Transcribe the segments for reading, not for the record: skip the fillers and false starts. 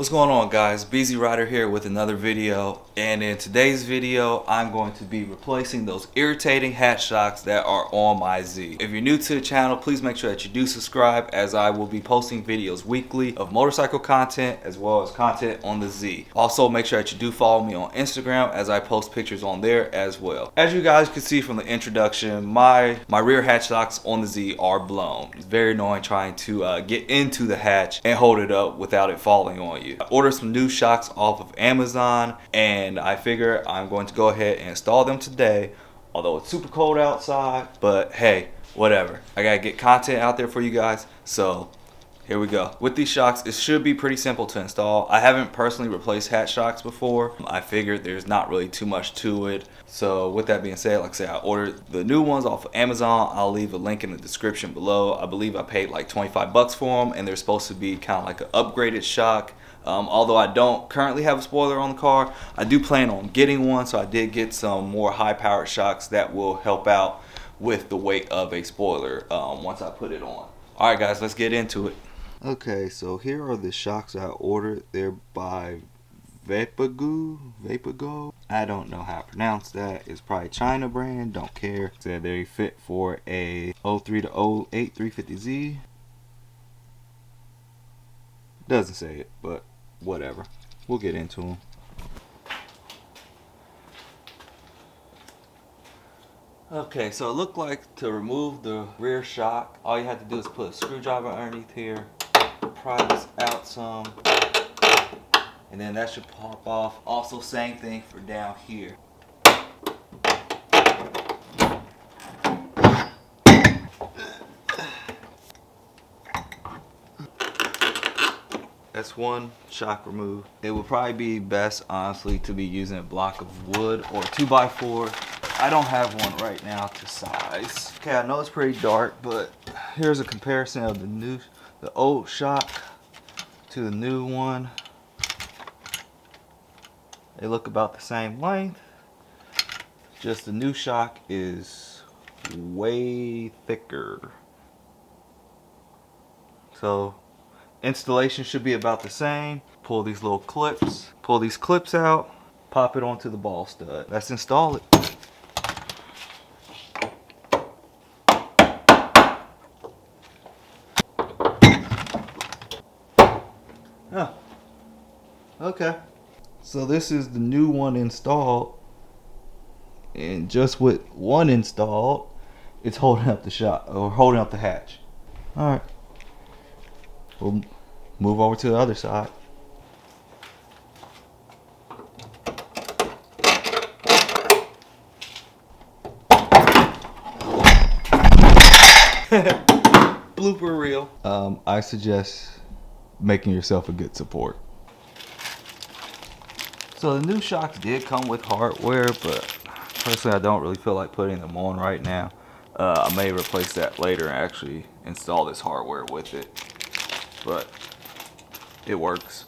What's going on, guys? BZ Rider here with another video, and in today's video I'm going to be replacing those irritating hatch shocks that are on my Z. If you're new to the channel, please make sure that you do subscribe, as I will be posting videos weekly of motorcycle content as well as content on the Z. Also make sure that you do follow me on Instagram, as I post pictures on there as well. As you guys can see from the introduction, my rear hatch shocks on the Z are blown. It's very annoying trying to get into the hatch and hold it up without it falling on you. I ordered some new shocks off of Amazon, and I figure I'm going to go ahead and install them today, although it's super cold outside. But hey, whatever, I gotta get content out there for you guys, so here we go. With these shocks, it should be pretty simple to install. I haven't personally replaced hatch shocks before. I figured there's not really too much to it. So with that being said, like I said, I ordered the new ones off of Amazon. I'll leave a link in the description below. I believe I paid like 25 bucks for them, and they're supposed to be kind of like an upgraded shock. Although I don't currently have a spoiler on the car, I do plan on getting one, so I did get some more high-powered shocks that will help out with the weight of a spoiler once I put it on. Alright guys, let's get into it. Okay, so here are the shocks I ordered. They're by Vapogo. I don't know how to pronounce that. It's probably China brand, don't care. Said they fit for a 03 to 08 350Z. Doesn't say it, but whatever. We'll get into them. Okay, so it looked like to remove the rear shock, all you have to do is put a screwdriver underneath here, pry this out some, and then that should pop off. Also, same thing for down here. That's one shock removed. It would probably be best, honestly, to be using a block of wood or 2x4. I don't have one right now to size. Okay, I know it's pretty dark, but here's a comparison of the old shock to the new one. They look about the same length. Just the new shock is way thicker. So installation should be about the same. Pull these little clips, pull these clips out, pop it onto the ball stud. Let's install it. Oh, okay. So this is the new one installed, and just with one installed, it's holding up the shot, or holding up the hatch. All right. We'll move over to the other side. Blooper reel. I suggest making yourself a good support. So the new shocks did come with hardware, but personally I don't really feel like putting them on right now. I may replace that later and actually install this hardware with it. But it works.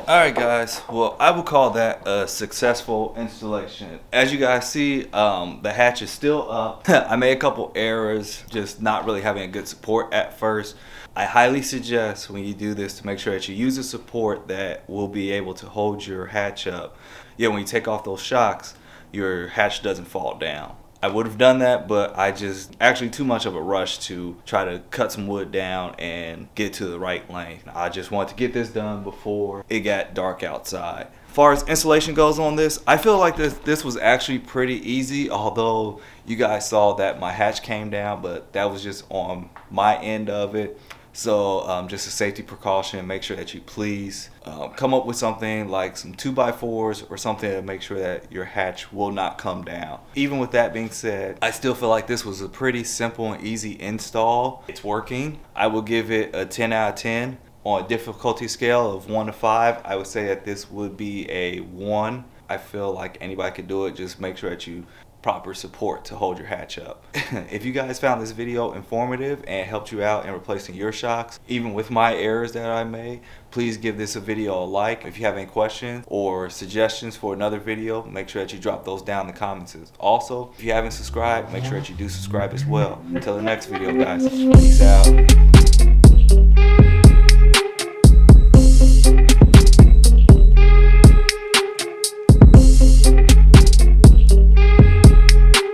Alright guys, well, I will call that a successful installation. As you guys see, the hatch is still up. I made a couple errors, just not really having a good support at first. I highly suggest when you do this to make sure that you use a support that will be able to hold your hatch up. Yeah, when you take off those shocks, your hatch doesn't fall down. I would have done that, but I just actually too much of a rush to try to cut some wood down and get to the right length. I just wanted to get this done before it got dark outside. As far as installation goes on this, I feel like this was actually pretty easy, although you guys saw that my hatch came down, but that was just on my end of it. So just a safety precaution, make sure that you please come up with something like some 2x4s or something to make sure that your hatch will not come down. Even with that being said, I still feel like this was a pretty simple and easy install. It's working. I will give it a 10 out of 10. On a difficulty scale of 1 to 5, I would say that this would be a 1. I feel like anybody could do it. Just make sure that you proper support to hold your hatch up. If you guys found this video informative and helped you out in replacing your shocks, even with my errors that I made, please give this a video a like. If you have any questions or suggestions for another video, make sure that you drop those down in the comments. Also, if you haven't subscribed, make sure that you do subscribe as well. Until the next video, guys, peace out.